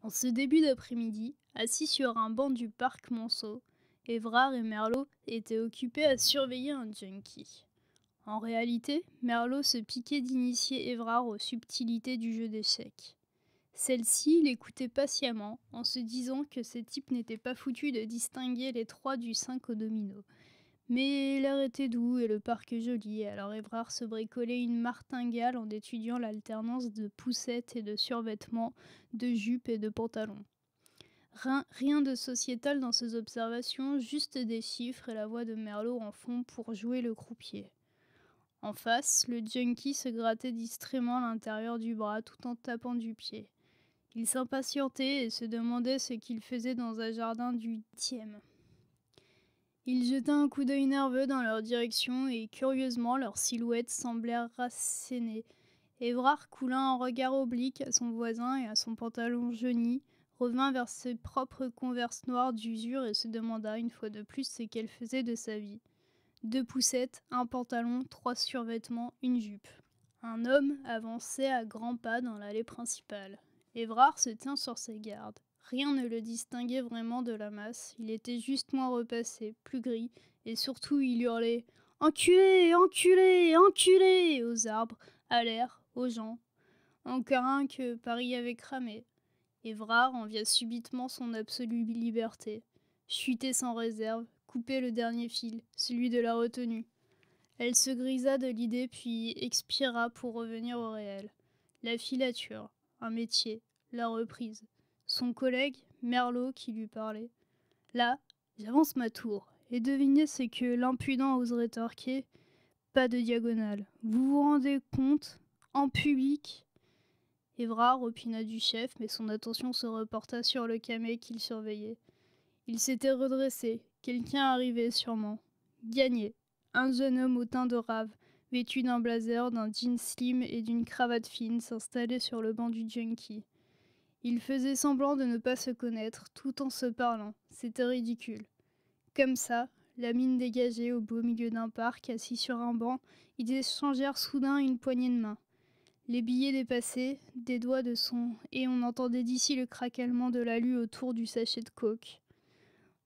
En ce début d'après-midi, assis sur un banc du parc Monceau, Évrard et Merlot étaient occupés à surveiller un junkie. En réalité, Merlot se piquait d'initier Évrard aux subtilités du jeu d'échecs. Celle-ci l'écoutait patiemment, en se disant que ces types n'étaient pas foutus de distinguer les 3 du 5 au domino. Mais l'air était doux et le parc joli, alors Évrard se bricolait une martingale en étudiant l'alternance de poussettes et de survêtements, de jupes et de pantalons. Rien de sociétal dans ces observations, juste des chiffres et la voix de Merlot en fond pour jouer le croupier. En face, le junkie se grattait distraitement l'intérieur du bras tout en tapant du pied. Il s'impatientait et se demandait ce qu'il faisait dans un jardin du 10e. Il jeta un coup d'œil nerveux dans leur direction et curieusement leurs silhouettes semblèrent rasséner. Évrard coula un regard oblique à son voisin et à son pantalon jauni, revint vers ses propres converses noires d'usure et se demanda une fois de plus ce qu'elle faisait de sa vie. 2 poussettes, un pantalon, 3 survêtements, une jupe. Un homme avançait à grands pas dans l'allée principale. Évrard se tint sur ses gardes. Rien ne le distinguait vraiment de la masse, il était juste moins repassé, plus gris, et surtout il hurlait « Enculé, enculé, enculé !» aux arbres, à l'air, aux gens. Encore un que Paris avait cramé. Évrard envia subitement son absolue liberté. Chuter sans réserve, couper le dernier fil, celui de la retenue. Elle se grisa de l'idée puis expira pour revenir au réel. La filature, un métier, la reprise. Son collègue, Merlot, qui lui parlait. Là, j'avance ma tour, et devinez ce que l'impudent oserait torquer. Pas de diagonale. Vous vous rendez compte? En public? Évrard opina du chef, mais son attention se reporta sur le camé qu'il surveillait. Il s'était redressé. Quelqu'un arrivait sûrement. Gagné. Un jeune homme au teint de rave, vêtu d'un blazer, d'un jean slim et d'une cravate fine, s'installait sur le banc du junkie. Il faisait semblant de ne pas se connaître, tout en se parlant. C'était ridicule. Comme ça, la mine dégagée au beau milieu d'un parc, assis sur un banc, ils échangèrent soudain une poignée de main. Les billets dépassaient des doigts de son, et on entendait d'ici le craquellement de l'alu autour du sachet de coke.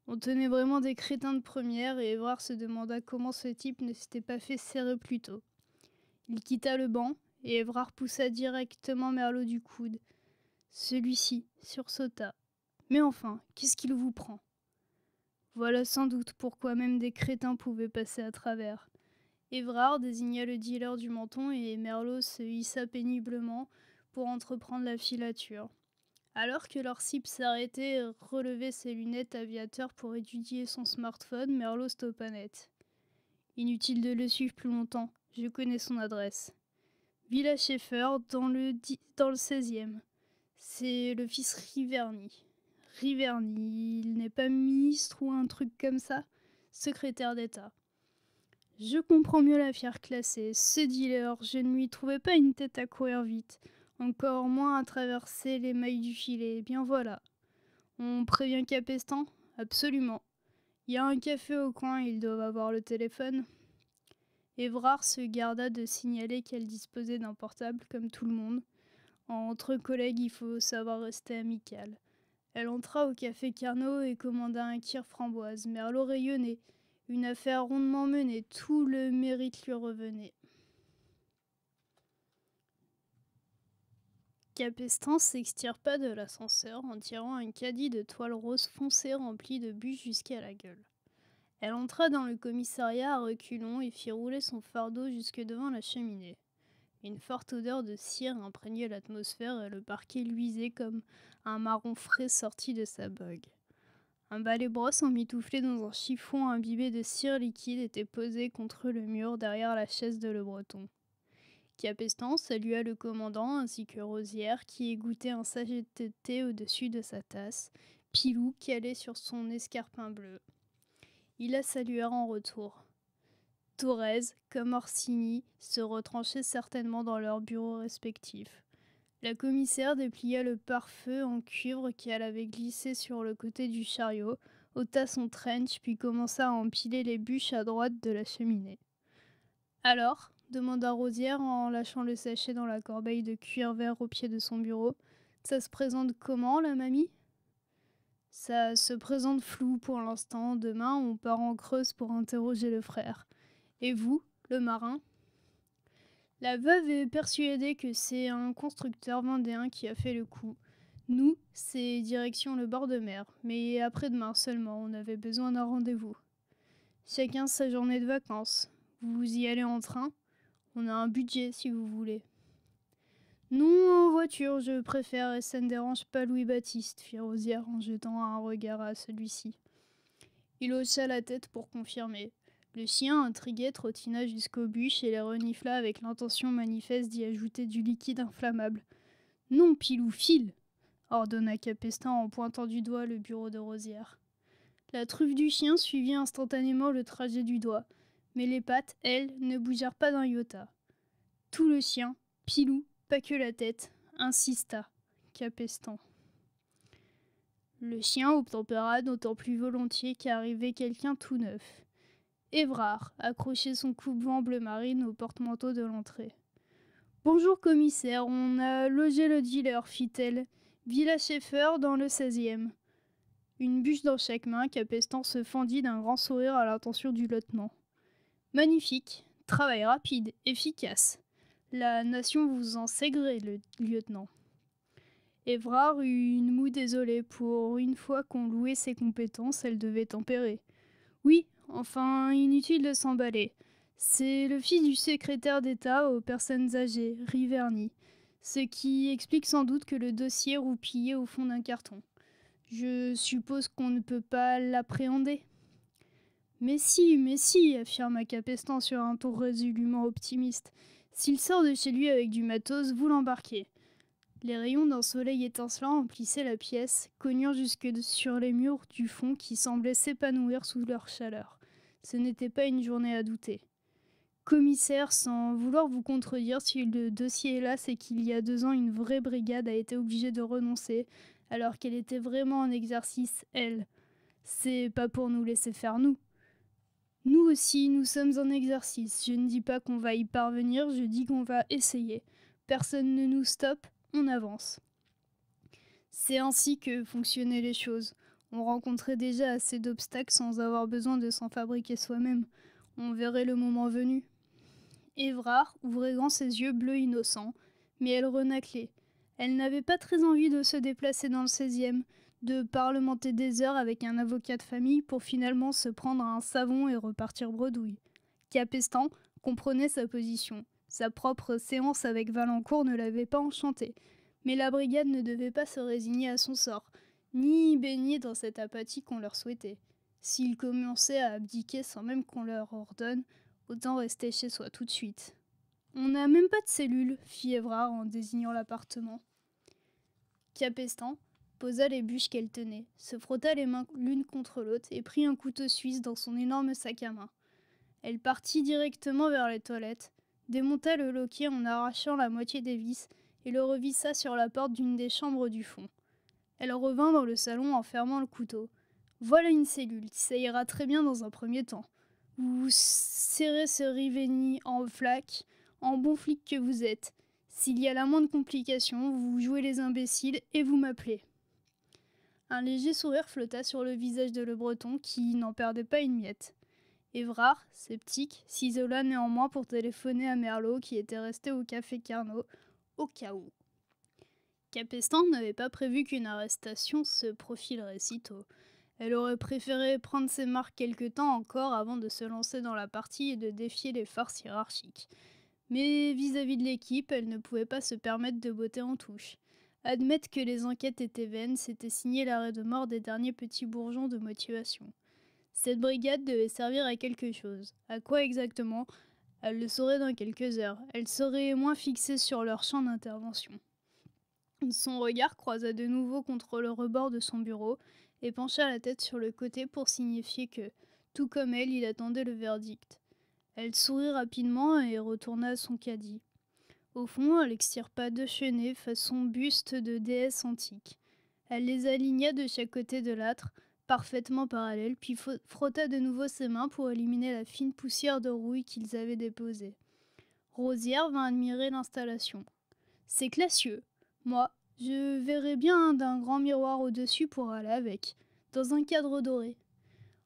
On tenait vraiment des crétins de première, et Évrard se demanda comment ce type ne s'était pas fait serrer plus tôt. Il quitta le banc, et Évrard poussa directement Merlot du coude. Celui-ci sursauta. Mais enfin, qu'est-ce qu'il vous prend? Voilà sans doute pourquoi même des crétins pouvaient passer à travers. Évrard désigna le dealer du menton et Merlot se hissa péniblement pour entreprendre la filature. Alors que leur cible s'arrêtait et relevait ses lunettes aviateurs pour étudier son smartphone, Merlot stoppa net. Inutile de le suivre plus longtemps, je connais son adresse. Villa Schaeffer, dans le 16e. C'est le fils Riverny. Riverny, il n'est pas ministre ou un truc comme ça? Secrétaire d'État. Je comprends mieux l'affaire classée. Ce dealer, je ne lui trouvais pas une tête à courir vite. Encore moins à traverser les mailles du filet. Eh bien voilà. On prévient Capestan? Absolument. Il y a un café au coin, ils doivent avoir le téléphone. Évrard se garda de signaler qu'elle disposait d'un portable comme tout le monde. Entre collègues, il faut savoir rester amical. Elle entra au café Carnot et commanda un kir framboise. Merlot rayonnait. Une affaire rondement menée, tout le mérite lui revenait. Capestan s'extirpa de l'ascenseur en tirant un caddie de toile rose foncé rempli de bûches jusqu'à la gueule. Elle entra dans le commissariat à reculons et fit rouler son fardeau jusque devant la cheminée. Une forte odeur de cire imprégnait l'atmosphère et le parquet luisait comme un marron frais sorti de sa bogue. Un balai-brosse emmitouflé dans un chiffon imbibé de cire liquide était posé contre le mur derrière la chaise de Le Breton. Capestan salua le commandant ainsi que Rosière qui égouttait un sachet de thé au-dessus de sa tasse, Pilou calé sur son escarpin bleu. Ils la saluèrent en retour. Thorez, comme Orsini, se retranchaient certainement dans leurs bureaux respectifs. La commissaire déplia le pare-feu en cuivre qu'elle avait glissé sur le côté du chariot, ôta son trench puis commença à empiler les bûches à droite de la cheminée. Alors, demanda Rosière en lâchant le sachet dans la corbeille de cuir vert au pied de son bureau, Ça se présente comment, la mamie? Ça se présente flou pour l'instant. Demain, on part en Creuse pour interroger le frère. Et vous, le marin? La veuve est persuadée que c'est un constructeur vendéen qui a fait le coup. Nous, c'est direction le bord de mer, mais après-demain seulement, on avait besoin d'un rendez-vous. Chacun sa journée de vacances. Vous y allez en train? On a un budget si vous voulez. Non, en voiture, je préfère et ça ne dérange pas Louis-Baptiste, fit Rosière en jetant un regard à celui-ci. Il hocha la tête pour confirmer. Le chien, intrigué, trottina jusqu'aux bûches et les renifla avec l'intention manifeste d'y ajouter du liquide inflammable. Non, Pilou, file, ordonna Capestin en pointant du doigt le bureau de Rosière. La truffe du chien suivit instantanément le trajet du doigt, mais les pattes, elles, ne bougèrent pas d'un iota. Tout le chien, Pilou, pas que la tête, insista, Capestan. Le chien obtempéra d'autant plus volontiers qu'arrivait quelqu'un tout neuf. Évrard accrochait son coupe-vent bleu marine au porte-manteau de l'entrée. Bonjour commissaire, on a logé le dealer, fit-elle. Villa Schaeffer dans le 16e. Une bûche dans chaque main, Capestan se fendit d'un grand sourire à l'intention du lieutenant. Magnifique, travail rapide, efficace. La nation vous en sait gré, le lieutenant. Évrard eut une moue désolée. Pour une fois qu'on louait ses compétences, elle devait tempérer. Oui, enfin, inutile de s'emballer. C'est le fils du secrétaire d'État aux personnes âgées, Riverny, ce qui explique sans doute que le dossier roupillait au fond d'un carton. Je suppose qu'on ne peut pas l'appréhender. Mais si, affirma Capestan sur un ton résolument optimiste. S'il sort de chez lui avec du matos, vous l'embarquez. Les rayons d'un soleil étincelant emplissaient la pièce, cognant jusque sur les murs du fond qui semblaient s'épanouir sous leur chaleur. Ce n'était pas une journée à douter. Commissaire, sans vouloir vous contredire, si le dossier est là, c'est qu'il y a 2 ans, une vraie brigade a été obligée de renoncer, alors qu'elle était vraiment en exercice, elle. C'est pas pour nous laisser faire nous. Nous aussi, nous sommes en exercice. Je ne dis pas qu'on va y parvenir, je dis qu'on va essayer. Personne ne nous stoppe, on avance. C'est ainsi que fonctionnaient les choses. On rencontrait déjà assez d'obstacles sans avoir besoin de s'en fabriquer soi-même. On verrait le moment venu. Évrard ouvrait grand ses yeux bleus innocents, mais elle renâclait. Elle n'avait pas très envie de se déplacer dans le 16e, de parlementer des heures avec un avocat de famille pour finalement se prendre un savon et repartir bredouille. Capestan comprenait sa position. Sa propre séance avec Valancourt ne l'avait pas enchantée. Mais la brigade ne devait pas se résigner à son sort, ni baigner dans cette apathie qu'on leur souhaitait. S'ils commençaient à abdiquer sans même qu'on leur ordonne, autant rester chez soi tout de suite. On n'a même pas de cellule, fit Évrard en désignant l'appartement. Capestan posa les bûches qu'elle tenait, se frotta les mains l'une contre l'autre et prit un couteau suisse dans son énorme sac à main. Elle partit directement vers les toilettes, démonta le loquet en arrachant la moitié des vis et le revissa sur la porte d'une des chambres du fond. Elle revint dans le salon en fermant le couteau. Voilà une cellule, ça ira très bien dans un premier temps. Vous serrez ce Riverny en flaque, en bon flic que vous êtes. S'il y a la moindre complication, vous jouez les imbéciles et vous m'appelez. Un léger sourire flotta sur le visage de Le Breton qui n'en perdait pas une miette. Évrard, sceptique, s'isola néanmoins pour téléphoner à Merlot qui était resté au café Carnot, au cas où. Capestan n'avait pas prévu qu'une arrestation se profilerait si tôt. Elle aurait préféré prendre ses marques quelque temps encore avant de se lancer dans la partie et de défier les forces hiérarchiques. Mais vis-à-vis de l'équipe, elle ne pouvait pas se permettre de botter en touche. Admettre que les enquêtes étaient vaines, c'était signer l'arrêt de mort des derniers petits bourgeons de motivation. Cette brigade devait servir à quelque chose. À quoi exactement? Elle le saurait dans quelques heures. Elle serait moins fixée sur leur champ d'intervention. Son regard croisa de nouveau contre le rebord de son bureau et pencha la tête sur le côté pour signifier que, tout comme elle, il attendait le verdict. Elle sourit rapidement et retourna à son caddie. Au fond, elle extirpa 2 chenets façon buste de déesse antique. Elle les aligna de chaque côté de l'âtre, parfaitement parallèles, puis frotta de nouveau ses mains pour éliminer la fine poussière de rouille qu'ils avaient déposée. Rosière vint admirer l'installation. « C'est classieux. Moi, Je verrais bien d'un grand miroir au-dessus pour aller avec, dans un cadre doré.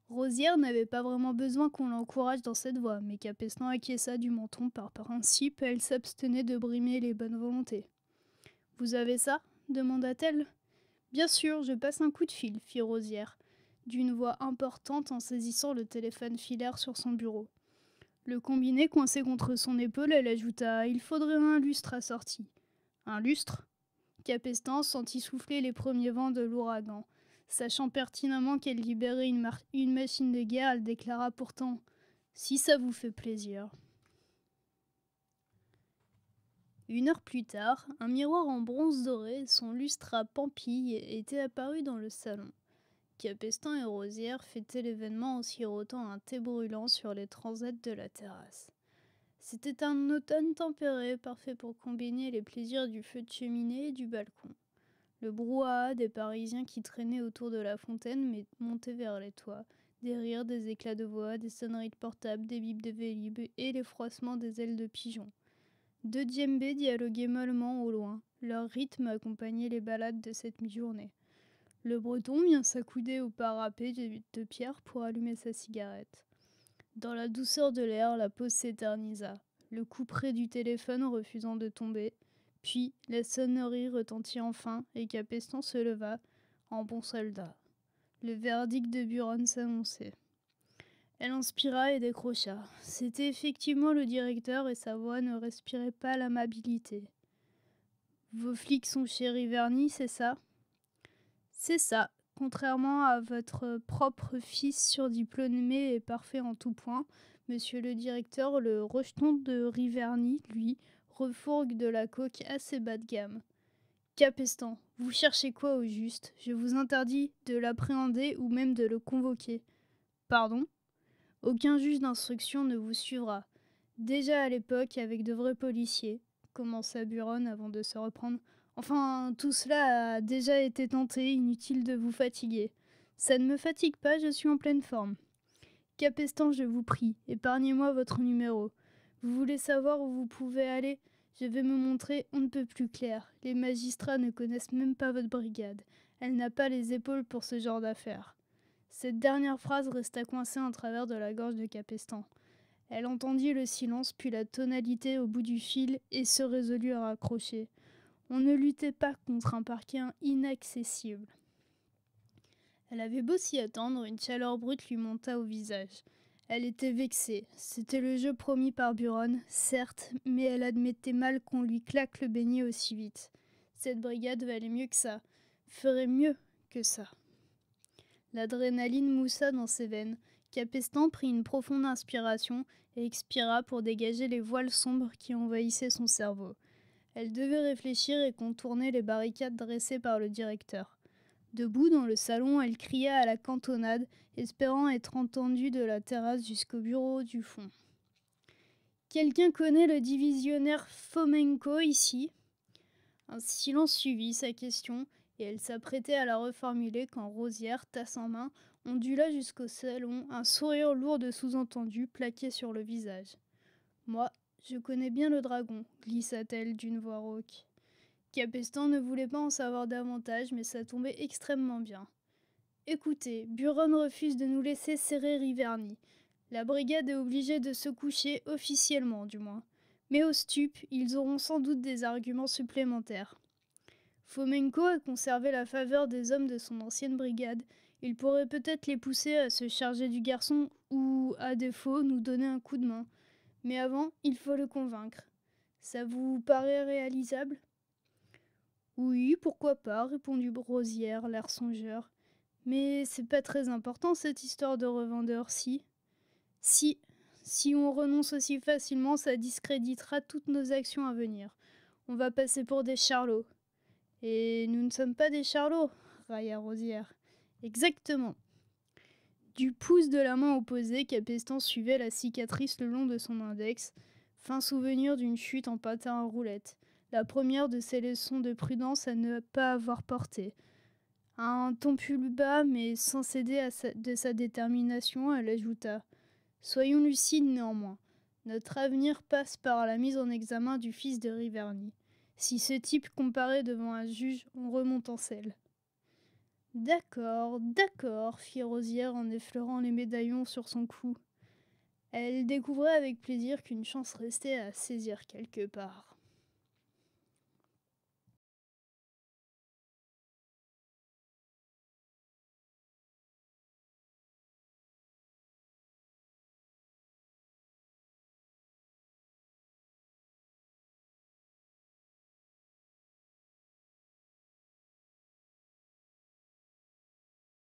Rosière n'avait pas vraiment besoin qu'on l'encourage dans cette voie, mais Capestan acquiesça du menton par principe, elle s'abstenait de brimer les bonnes volontés. Vous avez ça demanda-t-elle. Bien sûr, je passe un coup de fil, fit Rosière, d'une voix importante en saisissant le téléphone filaire sur son bureau. Le combiné coincé contre son épaule, elle ajouta: Il faudrait un lustre assorti. Un lustre? Capestan sentit souffler les premiers vents de l'ouragan. Sachant pertinemment qu'elle libérait une machine de guerre, elle déclara pourtant: Si ça vous fait plaisir. 1 heure plus tard, un miroir en bronze doré et son lustre à pampilles étaient apparus dans le salon. Capestan et Rosière fêtaient l'événement en sirotant un thé brûlant sur les transepts de la terrasse. C'était un automne tempéré, parfait pour combiner les plaisirs du feu de cheminée et du balcon. Le brouhaha des Parisiens qui traînaient autour de la fontaine montait vers les toits. Des rires, des éclats de voix, des sonneries de portable, des bips de Vélib et les froissements des ailes de pigeons. 2 djembés dialoguaient mollement au loin. Leur rythme accompagnait les balades de cette mi-journée. Le Breton vient s'accouder au parapet de pierre pour allumer sa cigarette. Dans la douceur de l'air, la pause s'éternisa, le couperet du téléphone refusant de tomber. Puis, la sonnerie retentit enfin et Capestan se leva, en bon soldat. Le verdict de Buron s'annonçait. Elle inspira et décrocha. C'était effectivement le directeur et sa voix ne respirait pas l'amabilité. Vos flics sont chez Riverny, c'est ça? C'est ça. Contrairement à votre propre fils surdiplômé et parfait en tout point, monsieur le directeur, le rejeton de Riverny, lui, refourgue de la coque assez bas de gamme. Capestan, vous cherchez quoi au juste? Je vous interdis de l'appréhender ou même de le convoquer. Pardon? Aucun juge d'instruction ne vous suivra. Déjà à l'époque, avec de vrais policiers, commença Buron avant de se reprendre. Enfin, tout cela a déjà été tenté, inutile de vous fatiguer. Ça ne me fatigue pas, je suis en pleine forme. Capestan, je vous prie, épargnez-moi votre numéro. Vous voulez savoir où vous pouvez aller? Je vais me montrer on ne peut plus clair. Les magistrats ne connaissent même pas votre brigade. Elle n'a pas les épaules pour ce genre d'affaires. Cette dernière phrase resta coincée en travers de la gorge de Capestan. Elle entendit le silence puis la tonalité au bout du fil et se résolut à raccrocher. On ne luttait pas contre un parquet inaccessible. Elle avait beau s'y attendre, une chaleur brute lui monta au visage. Elle était vexée. C'était le jeu promis par Buron, certes, mais elle admettait mal qu'on lui claque le beignet aussi vite. Cette brigade valait mieux que ça, ferait mieux que ça. L'adrénaline moussa dans ses veines. Capestan prit une profonde inspiration et expira pour dégager les voiles sombres qui envahissaient son cerveau. Elle devait réfléchir et contourner les barricades dressées par le directeur. Debout dans le salon, elle cria à la cantonade, espérant être entendue de la terrasse jusqu'au bureau du fond. Quelqu'un connaît le divisionnaire Fomenko ici? Un silence suivit sa question, et elle s'apprêtait à la reformuler quand Rosière, tasse en main, ondula jusqu'au salon, un sourire lourd de sous-entendu plaqué sur le visage. Moi, je connais bien le dragon, glissa-t-elle d'une voix rauque. Capestan ne voulait pas en savoir davantage, mais ça tombait extrêmement bien. Écoutez, Buron refuse de nous laisser serrer Riverny. La brigade est obligée de se coucher, officiellement du moins. Mais au stup, ils auront sans doute des arguments supplémentaires. Fomenko a conservé la faveur des hommes de son ancienne brigade. Il pourrait peut-être les pousser à se charger du garçon ou, à défaut, nous donner un coup de main. Mais avant, il faut le convaincre. Ça vous paraît réalisable? Oui, pourquoi pas, répondit Rosière, l'air songeur. Mais c'est pas très important cette histoire de revendeur, si. Si on renonce aussi facilement, ça discréditera toutes nos actions à venir. On va passer pour des charlots. Et nous ne sommes pas des charlots, railla Rosière. Exactement. Du pouce de la main opposée, Capestan suivait la cicatrice le long de son index, fin souvenir d'une chute en patin à roulettes. La première de ses leçons de prudence à ne pas avoir porté. À un ton plus bas, mais sans céder de sa détermination, elle ajouta: Soyons lucides néanmoins. Notre avenir passe par la mise en examen du fils de Riverny. Si ce type comparaît devant un juge, on remonte en selle. D'accord, fit Rosière en effleurant les médaillons sur son cou. Elle découvrait avec plaisir qu'une chance restait à saisir quelque part.